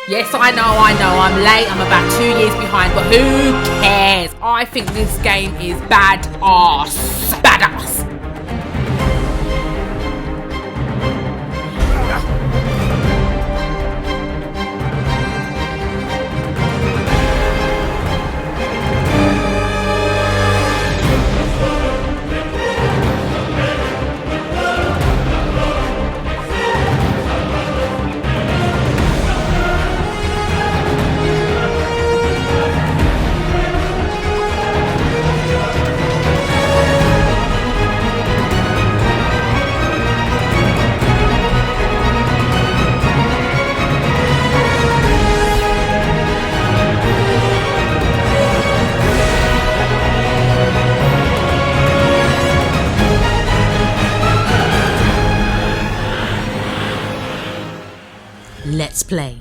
Yes, I know, I'm late, I'm about 2 years behind, but who cares? I think this game is badass. Badass. Let's play.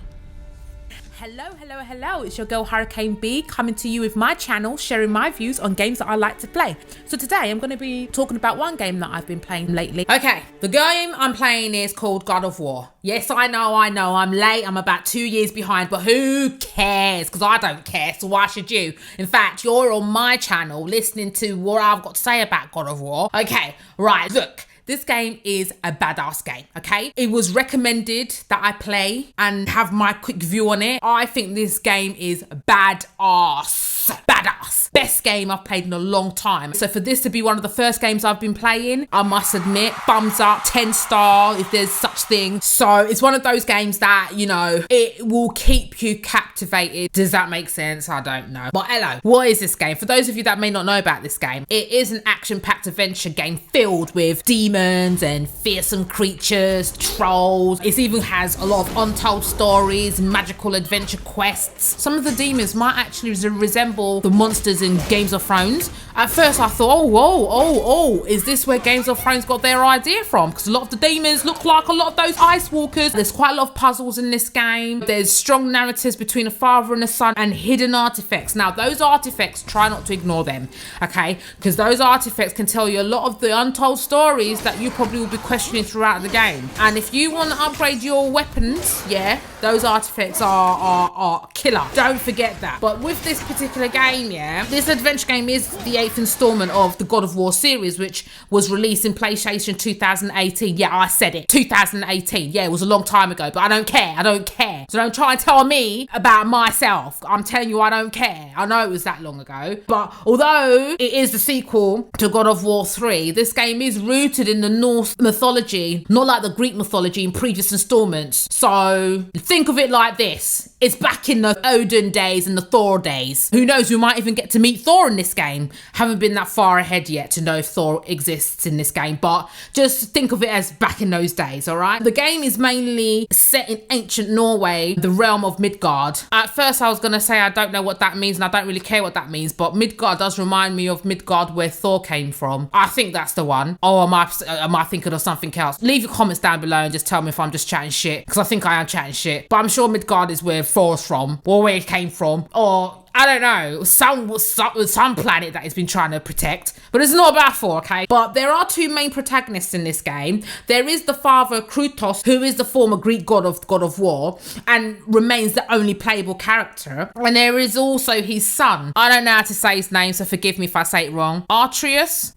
Hello, it's your girl Hurricane B coming to you with my channel, sharing my views on games that I like to play. So today I'm going to be talking about one game that I've been playing lately. Okay, the game I'm playing is called God of War. Yes, I know, I'm late, I'm about 2 years behind, but who cares? Because I don't care, so why should you? In fact, you're on my channel listening to what I've got to say about God of War. Okay, right, look. This game is a badass game, okay? It was recommended that I play and have my quick view on it. I think this game is badass. Badass. Best game I've played in a long time. So for this to be one of the first games I've been playing, I must admit, thumbs up, 10 star if there's such thing. So it's one of those games that, you know, it will keep you captivated. Does that make sense? I don't know. But hello, what is this game? For those of you that may not know about this game, it is an action-packed adventure game filled with demons and fearsome creatures, trolls. It even has a lot of untold stories, magical adventure quests. Some of the demons might actually resemble the monsters in Games of Thrones. At first I thought, oh, is this where Games of Thrones got their idea from? Because a lot of the demons look like a lot of those Ice Walkers. There's quite a lot of puzzles in this game. There's strong narratives between a father and a son and hidden artifacts. Now those artifacts, try not to ignore them, okay? Because those artifacts can tell you a lot of the untold stories that you probably will be questioning throughout the game. And if you want to upgrade your weapons, yeah, those artifacts are killer. Don't forget that. But with this particular game, yeah, this adventure game is the 8th installment of the God of War series, which was released in PlayStation 2018. Yeah, I said it. 2018. Yeah, it was a long time ago, but I don't care. So don't try and tell me about myself. I'm telling you, I don't care. I know it was that long ago. But although it is the sequel to God of War 3, this game is rooted in the Norse mythology, not like the Greek mythology in previous installments. So think of it like this. It's back in the Odin days and the Thor days. Who knows, we might even get to meet Thor in this game. Haven't been that far ahead yet to know if Thor exists in this game, but just think of it as back in those days, all right? The game is mainly set in ancient Norway, the realm of Midgard. At first I was going to say I don't know what that means and I don't really care what that means, but Midgard does remind me of Midgard where Thor came from. I think that's the one. Or am I thinking of something else? Leave your comments down below and just tell me if I'm just chatting shit, because I think I am chatting shit. But I'm sure Midgard is where Thor's from, or where he came from, or I don't know, some planet that he's been trying to protect, but it's not about Thor, okay? But there are two main protagonists in this game. There is the father Kratos, who is the former Greek god of War, and remains the only playable character. And there is also his son. I don't know how to say his name, so forgive me if I say it wrong. Atreus.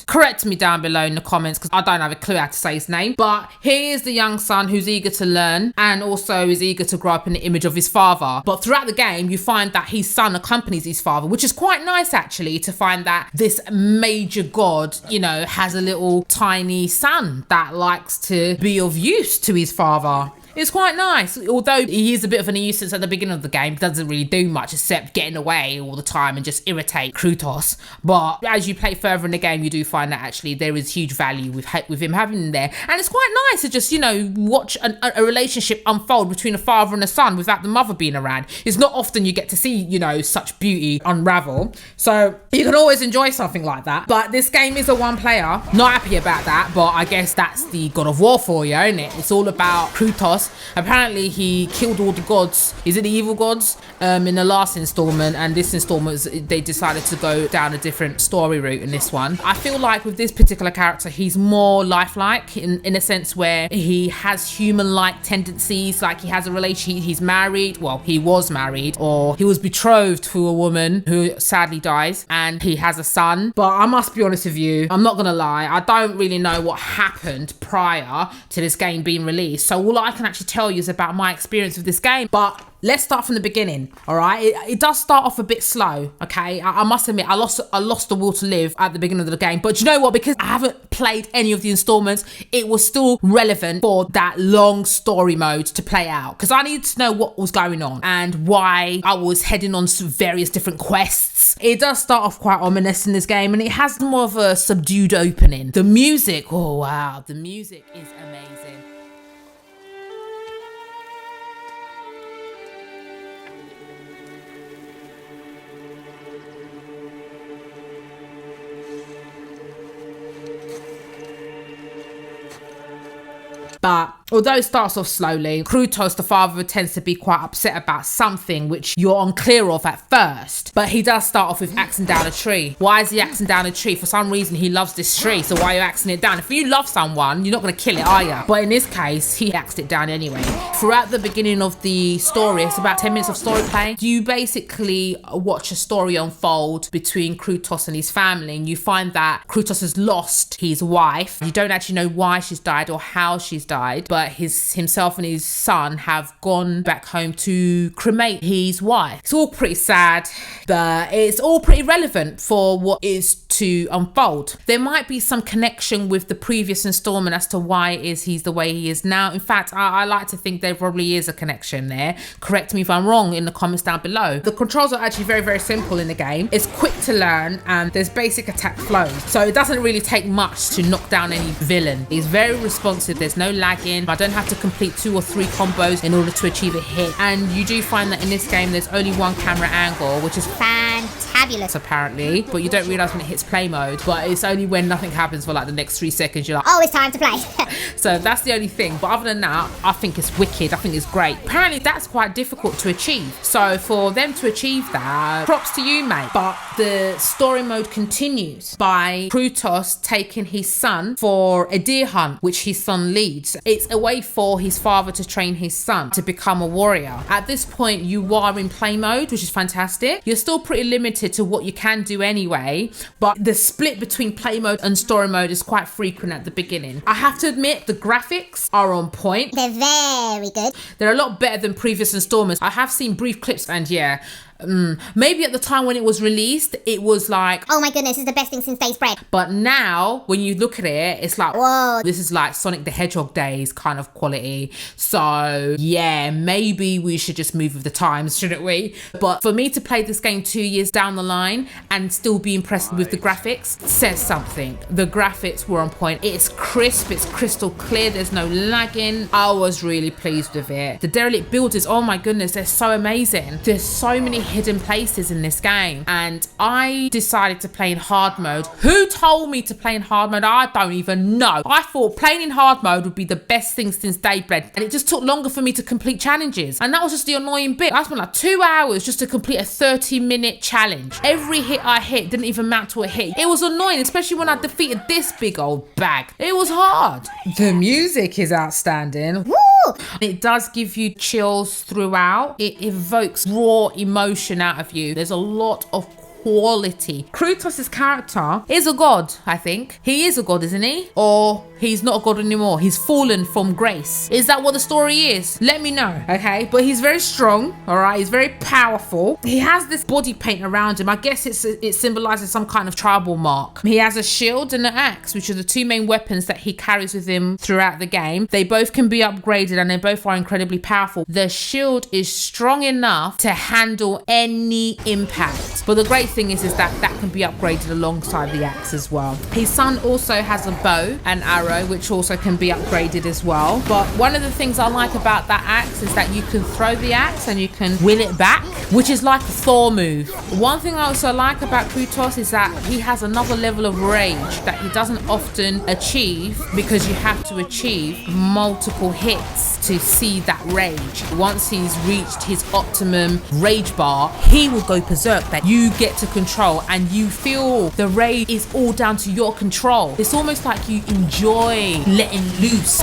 Correct me down below in the comments, because I don't have a clue how to say his name. But he is the young son who's eager to learn, and also is eager to grow up in the image of his father. But throughout the game, you find that his son accompanies his father, which is quite nice actually, to find that this major god, you know, has a little tiny son that likes to be of use to his father. It's quite nice, although he is a bit of a nuisance at the beginning of the game. He doesn't really do much except getting away all the time and just irritate Kratos. But as you play further in the game, you do find that actually there is huge value with him having him there. And it's quite nice to just, you know, watch a relationship unfold between a father and a son without the mother being around. It's not often you get to see, you know, such beauty unravel. So you can always enjoy something like that. But this game is a one player. Not happy about that, but I guess that's the God of War for you, isn't it? It's all about Kratos Kratos. Apparently he killed all the gods. Is it the evil gods? In the last installment, and this installment they decided to go down a different story route in this one. I feel like with this particular character, he's more lifelike in a sense where he has human-like tendencies, like he has a relationship, he's married, well, he was married, or he was betrothed to a woman who sadly dies, and he has a son. But I must be honest with you, I'm not gonna lie, I don't really know what happened prior to this game being released, so all I can actually tell you is about my experience with this game. But let's start from the beginning, all right? It does start off a bit slow, okay? I must admit, I lost the will to live at the beginning of the game. But you know what? Because I haven't played any of the installments, it was still relevant for that long story mode to play out. Because I needed to know what was going on and why I was heading on to various different quests. It does start off quite ominous in this game, and it has more of a subdued opening. The music, oh wow, the music is amazing. But although it starts off slowly, Kratos, the father, tends to be quite upset about something which you're unclear of at first. But he does start off with axing down a tree. Why is he axing down a tree? For some reason, he loves this tree, so why are you axing it down? If you love someone, you're not going to kill it, are you? But in this case, he axed it down anyway. Throughout the beginning of the story, it's about 10 minutes of story play. You basically watch a story unfold between Kratos and his family, and you find that Kratos has lost his wife. You don't actually know why she's died or how she's died, but himself and his son have gone back home to cremate his wife. It's all pretty sad, but it's all pretty relevant for what is to unfold. There might be some connection with the previous installment as to why he's the way he is now. In fact, I like to think there probably is a connection there. Correct me if I'm wrong in the comments down below. The controls are actually very, very simple in the game. It's quick to learn and there's basic attack flows. So it doesn't really take much to knock down any villain. It's very responsive. There's no lagging. I don't have to complete 2 or 3 combos in order to achieve a hit. And you do find that in this game, there's only one camera angle, which is fantabulous apparently, but you don't realize when it hits play mode. But it's only when nothing happens for like the next 3 seconds you're like, oh, it's time to play. So that's the only thing. But other than that, I think it's wicked. I think it's great. Apparently that's quite difficult to achieve. So for them to achieve that, props to you, mate. But the story mode continues by Kratos taking his son for a deer hunt, which his son leads. It's a way for his father to train his son to become a warrior. At this point, you are in play mode, which is fantastic. You're still pretty limited to what you can do anyway, but the split between play mode and story mode is quite frequent at the beginning. I have to admit, the graphics are on point. They're very good. They're a lot better than previous installments. I have seen brief clips and yeah, maybe at the time when it was released, it was like, oh my goodness, this is the best thing since sliced bread. But now, when you look at it, it's like, whoa, this is like Sonic the Hedgehog days kind of quality. So yeah, maybe we should just move with the times, shouldn't we? But for me to play this game 2 years down the line and still be impressed with the graphics says something. The graphics were on point. It's crisp, it's crystal clear, there's no lagging. I was really pleased with it. The derelict builders, oh my goodness, they're so amazing. There's so many hidden places in this game, and I decided to play in hard mode. Who told me to play in hard mode? I don't even know. I thought playing in hard mode would be the best thing since Daybread, and it just took longer for me to complete challenges, and that was just the annoying bit. I spent like 2 hours just to complete a 30-minute challenge. Every hit I hit didn't even amount to a hit. It was annoying, especially when I defeated this big old bag. It was hard. The music is outstanding. Woo! It does give you chills throughout. It evokes raw emotion out of you. There's a lot of quality. Kratos' character is a god, I think. He is a god, isn't he? Or he's not a god anymore. He's fallen from grace. Is that what the story is? Let me know, okay? But he's very strong, all right? He's very powerful. He has this body paint around him. I guess it symbolizes some kind of tribal mark. He has a shield and an axe, which are the 2 main weapons that he carries with him throughout the game. They both can be upgraded and they both are incredibly powerful. The shield is strong enough to handle any impact. But the great thing is that can be upgraded alongside the axe as well. His son also has a bow and arrow arrow, which also can be upgraded as well. But one of the things I like about that axe is that you can throw the axe and you can wheel it back, which is like a Thor move. One thing I also like about Kratos is that he has another level of rage that he doesn't often achieve, because you have to achieve multiple hits to see that rage. Once he's reached his optimum rage bar, he will go berserk that you get to control, and you feel the rage is all down to your control. It's almost like you enjoy letting loose.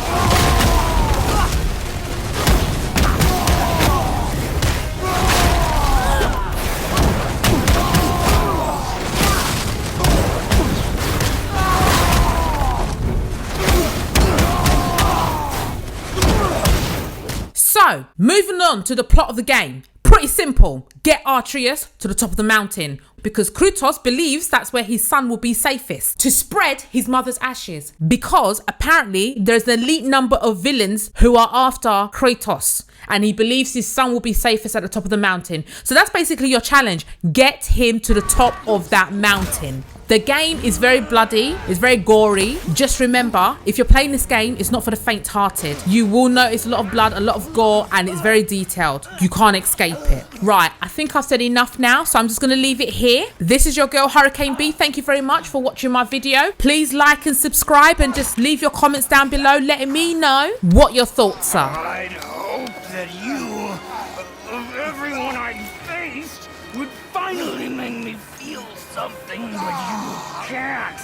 So, moving on to the plot of the game. Pretty simple. Get Atreus to the top of the mountain, because Kratos believes that's where his son will be safest, to spread his mother's ashes, because apparently there's an elite number of villains who are after Kratos, and he believes his son will be safest at the top of the mountain. So that's basically your challenge. Get him to the top of that mountain. The game is very bloody, it's very gory. Just remember, if you're playing this game, it's not for the faint-hearted. You will notice a lot of blood, a lot of gore, and it's very detailed. You can't escape it. Right, I think I've said enough now, so I'm just gonna leave it here. This is your girl, Hurricane B. Thank you very much for watching my video. Please like and subscribe, and just leave your comments down below letting me know what your thoughts are. I'd hope that you, of everyone I faced, would finally make me feel something, but you can't.